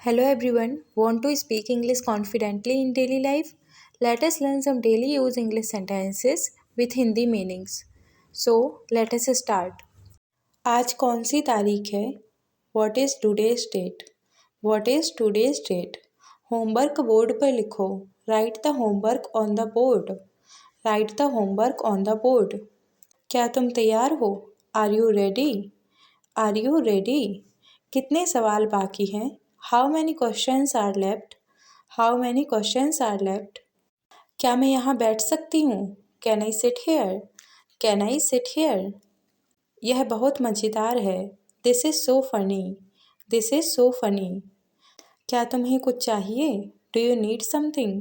Hello everyone, want to speak English confidently in daily life? Let us learn some daily use English sentences with Hindi meanings. So, let us start. आज कौन सी तारीख है? What is today's date? What is today's date? Homework board पर लिखो. Write the homework on the board. Write the homework on the board. क्या तुम तैयार हो? Are you ready? Are you ready? कितने सवाल बाकी हैं? How many questions are left? How many questions are left? क्या मैं यहाँ बैठ सकती हूँ? Can I sit here? Can I sit here? यह बहुत मज़ेदार है. This is so funny. This is so funny. क्या तुम्हें कुछ चाहिए? Do you need something?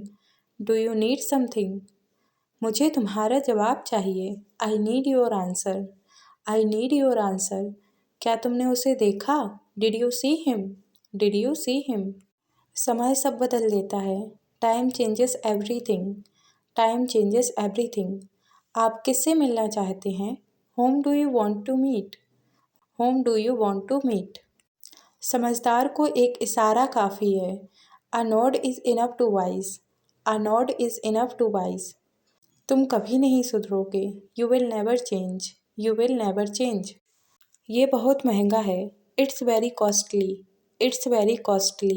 Do you need something? मुझे तुम्हारा जवाब चाहिए. I need your answer. I need your answer. क्या तुमने उसे देखा? Did you see him? Did you see him? समय सब बदल देता है. Time changes everything. Time changes everything. आप किससे मिलना चाहते हैं? Whom do you want to meet? Whom do you want to meet? समझदार को एक इशारा काफ़ी है. A nod is enough to wise. A nod is enough to wise. तुम कभी नहीं सुधरोगे. You will never change. You will never change. ये बहुत महंगा है. It's very costly. It's very costly.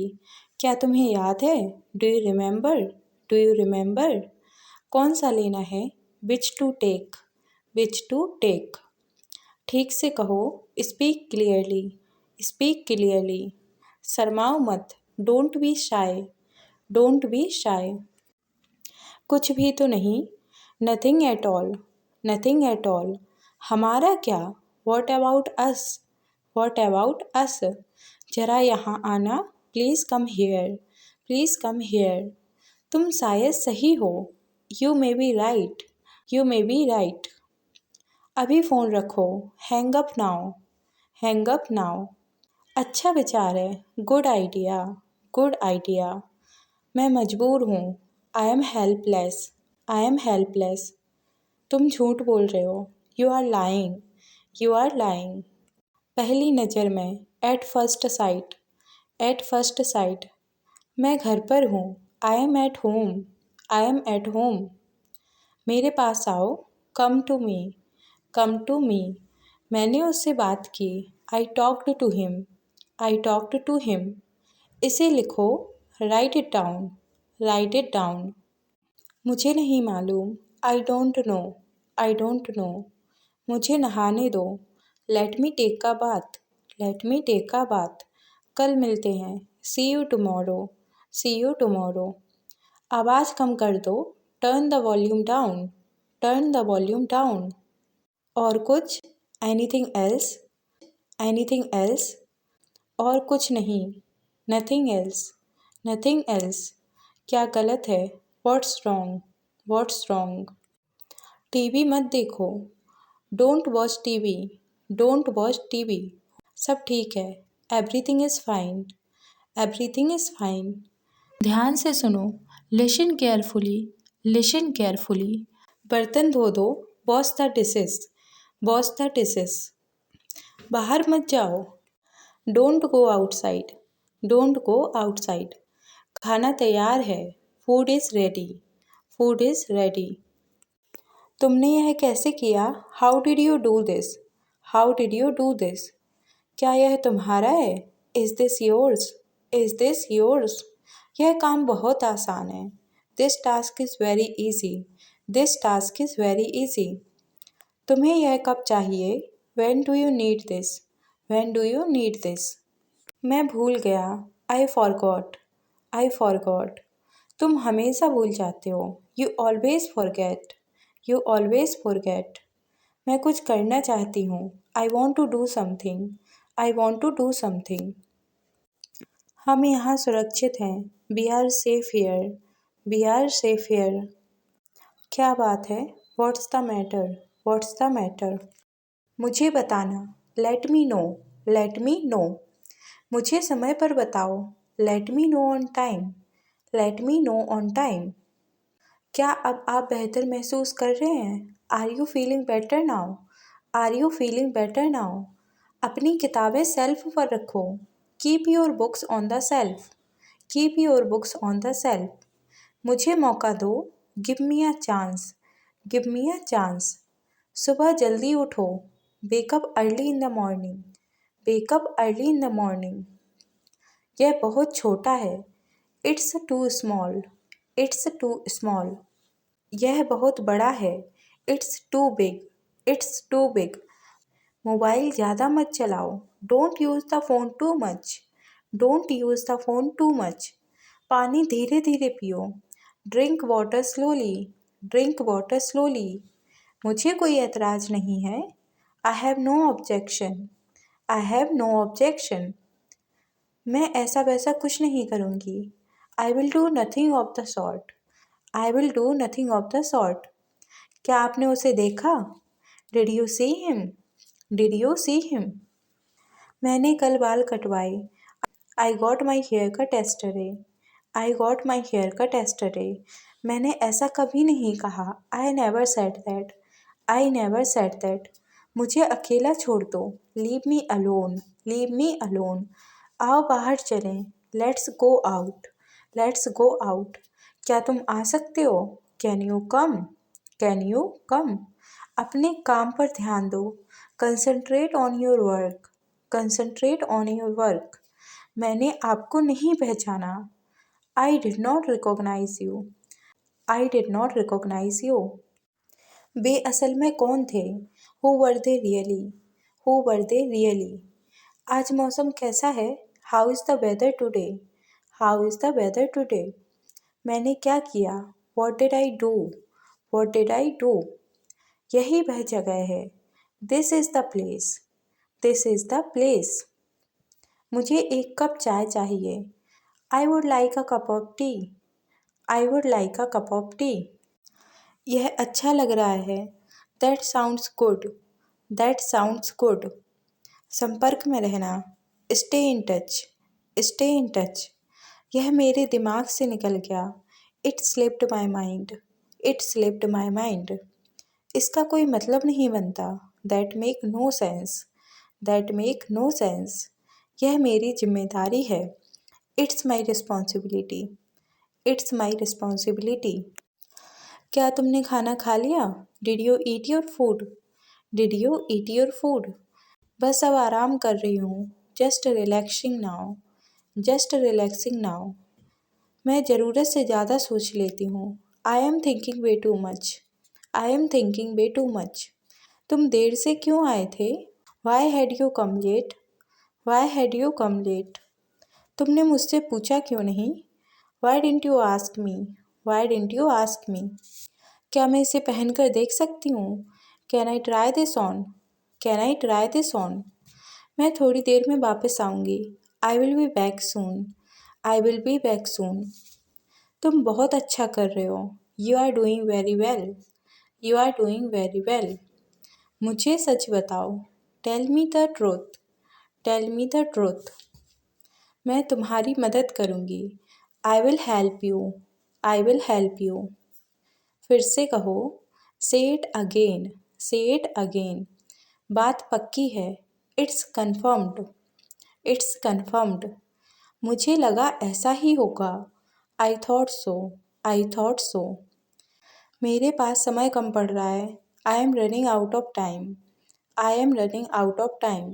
क्या तुम्हें याद है? Do you remember? Do you remember? कौन सा लेना है? Which to take? Which to take? ठीक से कहो. Speak clearly. Speak clearly. शर्माओ मत. Don't be shy. Don't be shy. कुछ भी तो नहीं. Nothing at all. Nothing at all. हमारा क्या? What about us? What about us? जरा यहाँ आना. Please come here. Please come here. तुम शायद सही हो. You may be right. You may be right. अभी फ़ोन रखो. Hang up now. Hang up now. अच्छा विचार है. Good idea. Good idea. मैं मजबूर हूँ. I am helpless. I am helpless. तुम झूठ बोल रहे हो. You are lying. You are lying. पहली नज़र में. At first sight. At first sight. मैं घर पर हूँ. I am at home. I am at home. मेरे पास आओ. Come to me. Come to me. मैंने उससे बात की. I talked to him. I talked to him. इसे लिखो. Write it down. Write it down. मुझे नहीं मालूम. I don't know. I don't know. मुझे नहाने दो. Let me take a bath. Let me take a bath. कल मिलते हैं. See you tomorrow. See you tomorrow. आवाज़ कम कर दो. Turn the volume down. Turn the volume down. और कुछ? Anything else? Anything else? और कुछ नहीं. Nothing else. Nothing else. क्या गलत है? What's wrong? What's wrong? TV मत देखो. Don't watch TV. Don't watch TV. सब ठीक है. Everything is fine. Everything is fine. ध्यान से सुनो. Listen carefully. Listen carefully. बर्तन धो दो. Wash the dishes. Wash the dishes. बाहर मत जाओ. Don't go outside. Don't go outside. खाना तैयार है. Food is ready. Food is ready. तुमने यह कैसे किया? How did you do this? How did you do this? क्या यह तुम्हारा है? Is this yours? Is this yours? यह काम बहुत आसान है. This task is very easy. This task is very easy. तुम्हें यह कब चाहिए? When do you need this? When do you need this? मैं भूल गया. I forgot. I forgot. तुम हमेशा भूल जाते हो. You always forget. You always forget. मैं कुछ करना चाहती हूँ. I want to do something. I want to do something. हम यहाँ सुरक्षित हैं. We are safe here. We are safe here. क्या बात है? What's the matter? What's the matter? मुझे बताना. Let me know. Let me know. मुझे समय पर बताओ. Let me know on time. Let me know on time. क्या अब आप बेहतर महसूस कर रहे हैं? Are you feeling better now? Are you feeling better now? अपनी किताबें शेल्फ पर रखो. Keep your books on the shelf, keep your books on the shelf. मुझे मौका दो, give me a chance, give me a chance. सुबह जल्दी उठो, wake up early in the morning, wake up early in the morning. यह बहुत छोटा है, it's too small, it's too small. यह बहुत बड़ा है, it's too big, it's too big. Mobile ज़्यादा मत चलाओ, don't use the phone too much, don't use the phone too much. पानी धीरे धीरे पियो, drink water slowly, drink water slowly. मुझे कोई एतराज़ नहीं है, I have no objection, I have no objection. मैं ऐसा वैसा कुछ नहीं करूँगी, I will do nothing of the sort, I will do nothing of the sort. क्या आपने उसे देखा? Did you see him, did you see him. मैंने कल बाल कटवाए, I got my hair cut yesterday, I got my hair cut yesterday। मैंने ऐसा कभी नहीं कहा, I never said that, I never said that. मुझे अकेला छोड़ दो, leave me alone, leave me alone. आओ बाहर चलें, let's go out, let's go out. क्या तुम आ सकते हो? Can you come, can you come. अपने काम पर ध्यान दो, concentrate on your work, concentrate on your work. मैंने आपको नहीं पहचाना, I did not recognise you, I did not recognise you. वे असल में कौन थे? Who were they really, who were they really. आज मौसम कैसा है? How is the weather today, how is the weather today. मैंने क्या किया? What did I do, what did I do. यही वह जगह है, this is the place, this is the place. मुझे एक कप चाय चाहिए, I would like a cup of tea, I would like a cup of tea. यह अच्छा लग रहा है, that sounds good, that sounds good. संपर्क में रहना, stay in touch, stay in touch. यह मेरे दिमाग से निकल गया, it slipped my mind, it slipped my mind. इसका कोई मतलब नहीं बनता, that make no sense, that make no sense. यह मेरी जिम्मेदारी है, it's my responsibility, it's my responsibility. क्या तुमने खाना खा लिया? Did you eat your food, did you eat your food. बस अब आराम कर रही हूँ, just relaxing now, just relaxing now. मैं ज़रूरत से ज़्यादा सोच लेती हूँ, I am thinking way too much, I am thinking way too much. तुम देर से क्यों आए थे? Why had you come late, why had you come late. तुमने मुझसे पूछा क्यों नहीं? Why didn't you ask me, why didn't you ask मी। क्या मैं इसे पहनकर देख सकती हूँ? Can I try this on, can I try this on. मैं थोड़ी देर में वापस आऊँगी, I will be back soon, I will be back soon. तुम बहुत अच्छा कर रहे हो, you are doing very well, you are doing very well. मुझे सच बताओ, tell me the truth, tell me the truth. मैं तुम्हारी मदद करूँगी, I will help you, I will help you. फिर से कहो, से इट अगेन, से इट अगेन। बात पक्की है, इट्स कन्फर्म्ड, इट्स कन्फर्म्ड। मुझे लगा ऐसा ही होगा, I thought so, I thought so. मेरे पास समय कम पड़ रहा है, I am running out of time, I am running out of time.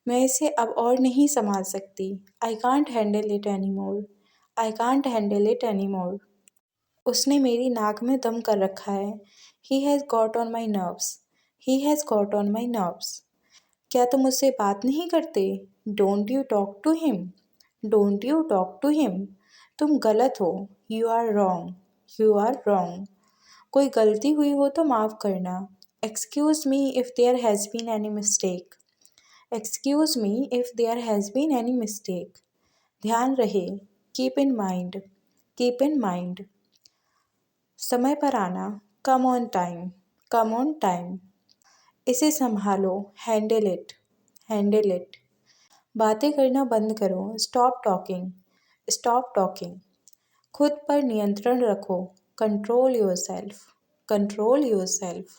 मैं इसे अब और नहीं संभाल सकती, I can't handle it any more, I can't handle it any more. उसने मेरी नाक में दम कर रखा है, he has got on my nerves, he has got on my nerves. क्या तुम उससे बात नहीं करते? Don't you talk to him, don't you talk to him. तुम गलत हो, you are wrong, you are wrong. कोई गलती हुई हो तो माफ़ करना, excuse me if there has been any mistake, excuse me if there has been any mistake. ध्यान रहे, keep in mind, keep in mind. समय पर आना, come on time, come on time. इसे संभालो, हैंडल इट, हैंडल इट। बातें करना बंद करो, स्टॉप टॉकिंग, स्टॉप टॉकिंग। खुद पर नियंत्रण रखो, कंट्रोल योरसेल्फ, कंट्रोल योरसेल्फ।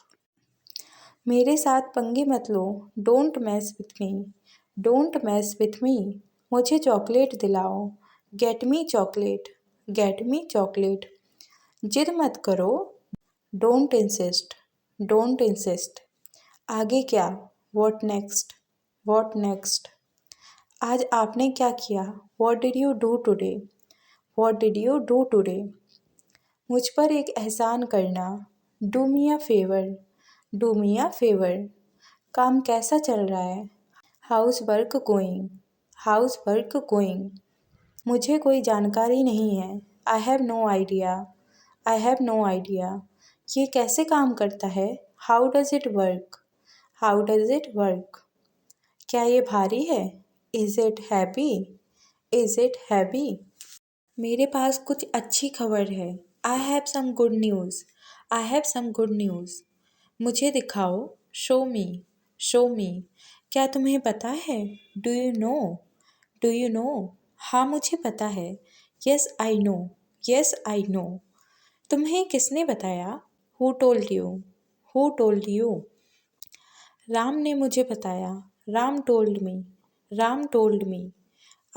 मेरे साथ पंगे मत लो, don't mess with me, don't mess with me. मुझे चॉकलेट दिलाओ। Get me chocolate. Get me chocolate. जिद मत करो। Don't insist. Don't insist. आगे क्या? What next? What next? आज आपने क्या किया? What did you do today? What did you do today? मुझ पर एक एहसान करना। Do me a favour. Do me a favour. काम कैसा चल रहा है? How's work going. House work going. मुझे कोई जानकारी नहीं है। I have no idea. I have no idea. ये कैसे काम करता है? How does it work? How does it work? क्या ये भारी है? Is it heavy? Is it heavy? मेरे पास कुछ अच्छी खबर है। I have some good news. I have some good news. मुझे दिखाओ। Show me. Show me. क्या तुम्हें पता है? Do you know? Do you no? हाँ मुझे पता है। Yes I know. Yes I know. तुम्हें किसने बताया? Who told you? Who told you? Ram ने मुझे बताया। Ram told me. Ram told me.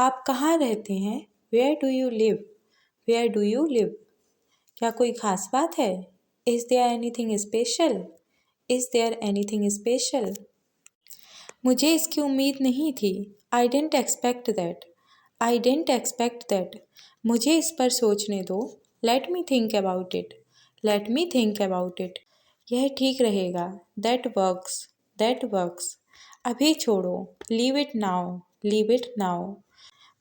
आप कहाँ रहते हैं? Where do you live? Where do you live? क्या कोई ख़ास बात है? Is there anything special? Is there anything special? मुझे इसकी उम्मीद नहीं थी। I didn't expect that. I didn't expect that. मुझे इस पर सोचने दो। Let me think about it. Let me think about it. यह ठीक रहेगा। That works. That works. अभी छोड़ो। Leave it now. Leave it now.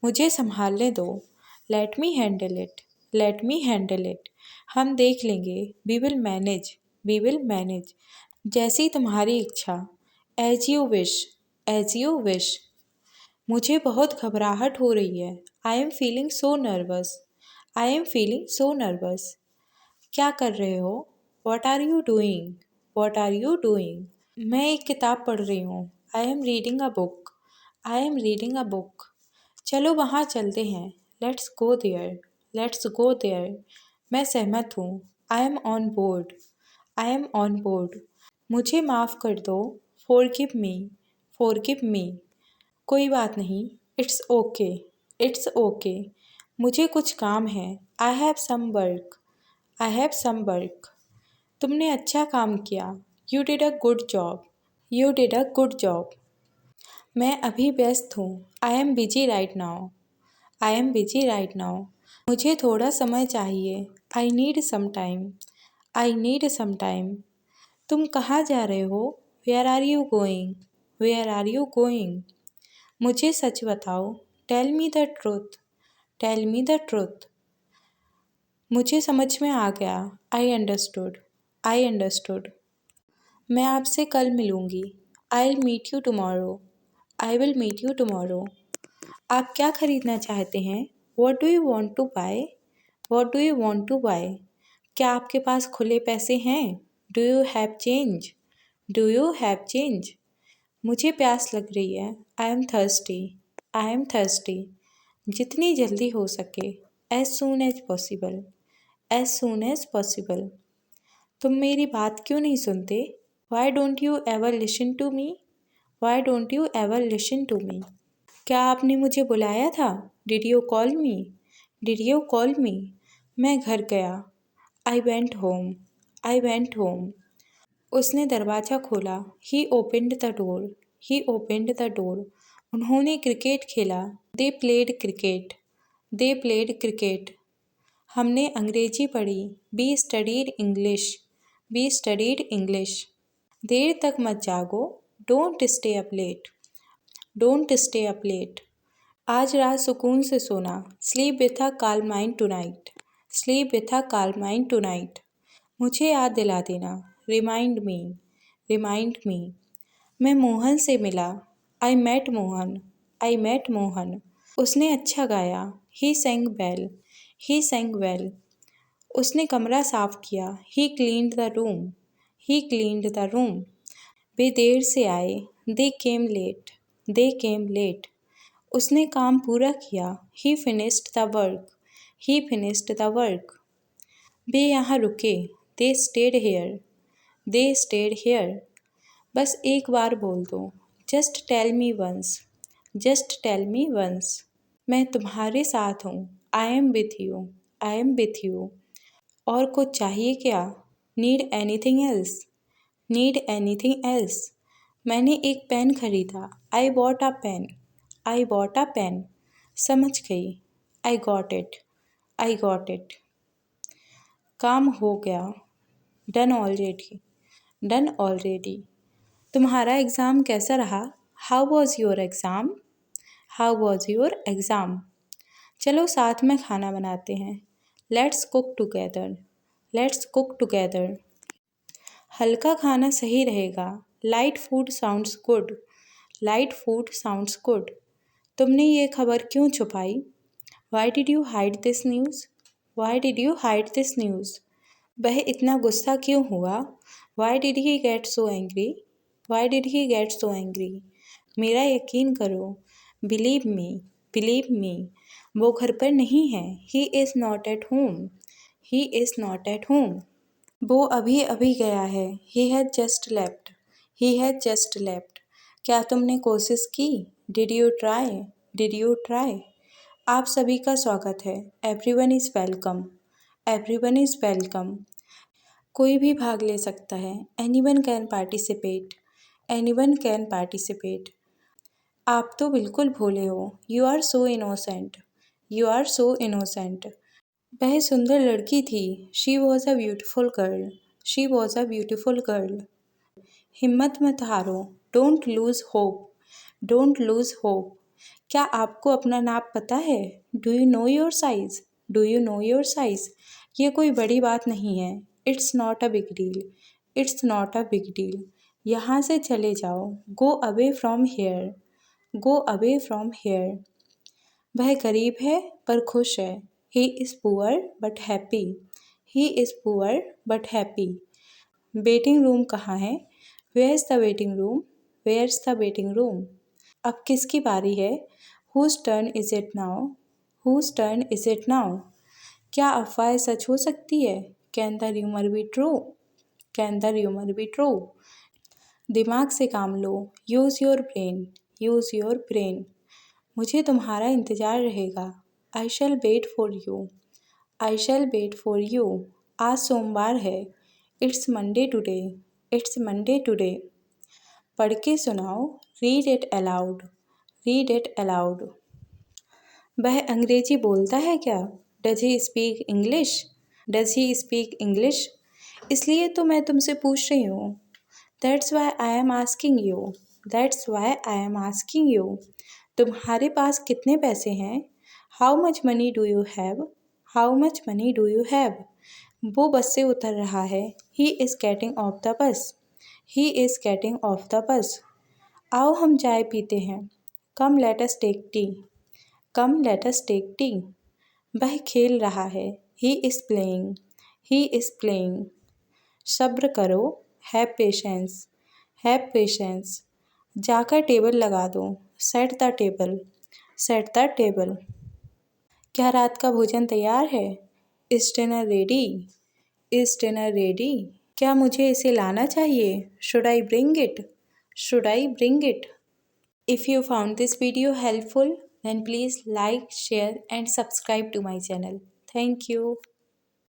मुझे संभालने दो। Let me handle it. Let me handle it. हम देख लेंगे। We will manage. We will manage. जैसी तुम्हारी इच्छा। As you wish. As you wish. मुझे बहुत घबराहट हो रही है। I am feeling so nervous. I am feeling so nervous. क्या कर रहे हो? What are you doing? What are you doing? मैं एक किताब पढ़ रही हूँ। I am reading a book. I am reading a book. चलो वहाँ चलते हैं। Let's go there. Let's go there. मैं सहमत हूँ। I am on board. I am on board. मुझे माफ़ कर दो। Forgive me. Forgive me. कोई बात नहीं। It's okay. It's okay. मुझे कुछ काम है। I have some work. I have some work. तुमने अच्छा काम किया। You did a good job. You did a good job. मैं अभी व्यस्त हूँ। I am busy right now. I am busy right now. मुझे थोड़ा समय चाहिए। I need some time. I need some time. तुम कहाँ जा रहे हो? Where are you going? Where are you going? मुझे सच बताओ। Tell me the truth. Tell me the truth. मुझे समझ में आ गया। I understood. I understood. मैं आपसे कल मिलूँगी। I will meet you tomorrow. I will meet you tomorrow. आप क्या खरीदना चाहते हैं? What do you want to buy? What do you want to buy? क्या आपके पास खुले पैसे हैं? Do you have change? Do you have change? मुझे प्यास लग रही है। I am thirsty. I am thirsty. जितनी जल्दी हो सके। As soon as possible. As soon as possible. तुम मेरी बात क्यों नहीं सुनते? Why don't you ever listen to me? Why don't you ever listen to me? क्या आपने मुझे बुलाया था? Did you call me? Did you call me? मैं घर गया। I went home. I went home. उसने दरवाज़ा खोला। He opened the door. He opened the door. उन्होंने क्रिकेट खेला। They played cricket. They played cricket. हमने अंग्रेजी पढ़ी। We studied English. We studied English. देर तक मत जागो। Don't stay up late. Don't stay up late. आज रात सुकून से सोना। Sleep with a calm mind tonight. Sleep with a calm mind tonight. मुझे याद दिला देना। Remind me. Remind me. मैं मोहन से मिला। I met Mohan. I met Mohan. उसने अच्छा गाया। He sang well. He sang well. उसने कमरा साफ किया। He cleaned the room. He cleaned the room. वे देर से आए। They came late. They came late. उसने काम पूरा किया। He finished the work. He finished the work. वे यहाँ रुके। They stayed here. They stayed here. बस एक बार बोल दो। Just tell me once. Just tell me once. मैं तुम्हारे साथ हूँ, I am with you, I am with you. और कुछ चाहिए क्या? Need anything else, need anything else. मैंने एक पेन खरीदा, I bought a pen, I bought a pen. समझ गई, I got it, I got it. काम हो गया, डन ऑलरेडी, डन ऑलरेडी। तुम्हारा एग्ज़ाम कैसा रहा? How was your exam, how was your exam. चलो साथ में खाना बनाते हैं, let's cook together, let's cook together. हल्का खाना सही रहेगा, light food sounds good, light food sounds good. तुमने ये खबर क्यों छुपाई? Why did you hide this news, why did you hide this news. वह इतना गुस्सा क्यों हुआ? Why did he get so angry, why did he get so angry. मेरा यकीन करो, बिलीव मी, बिलीव मी। वो घर पर नहीं है, he is not at home, he is not at home. वो अभी अभी गया है, he has just left, he has just left. क्या तुमने कोशिश की? Did you try, did you try. आप सभी का स्वागत है, everyone is welcome, everyone is welcome. कोई भी भाग ले सकता है, anyone can participate, anyone can participate. आप तो बिल्कुल भोले हो, you are so innocent, you are so innocent. वह सुंदर लड़की थी, she was a beautiful girl, she was a beautiful girl. हिम्मत मत हारो, don't lose hope, don't lose hope. क्या आपको अपना नाप पता है? Do you know your size, do you know your size. ये कोई बड़ी बात नहीं है, it's not a big deal, it's not a big deal. यहाँ से चले जाओ, go away from here, go away from hair. वह गरीब है पर खुश है, he is poor but happy, he is poor but happy. Waiting room कहाँ है? Where is the waiting room, where is the waiting room. अब किसकी बारी है? Whose turn is it now, whose turn is it now. क्या अफवाह सच हो सकती है? Can the rumour be true, can the rumour be true. दिमाग से काम लो, use your brain, use your brain. मुझे तुम्हारा इंतज़ार रहेगा, I shall wait for you, I shall wait for you. आज सोमवार है, it's Monday today, it's Monday today. पढ़ के सुनाओ, read it aloud, read it aloud. वह अंग्रेजी बोलता है क्या? Does he speak English, does he speak English. इसलिए तो मैं तुमसे पूछ रही हूँ, that's why I am asking you, that's why I am asking you. तुम्हारे पास कितने पैसे हैं? How much money do you have, how much money do you have. वो बस से उतर रहा है, he is getting off the bus, he is getting off the bus. आओ हम चाय पीते हैं, कम लेट अस टेक टी, कम लेट अस टेक टी। वह खेल रहा है, he is playing, he is playing. सब्र करो, हैव पेशेंस, हैव पेशेंस। जाकर टेबल लगा दो, set the table, set the table. क्या रात का भोजन तैयार है? Is dinner ready, is dinner ready. क्या मुझे इसे लाना चाहिए? Should I bring it, should I bring it. If you found this video helpful, then please like, share and subscribe to my channel. Thank you.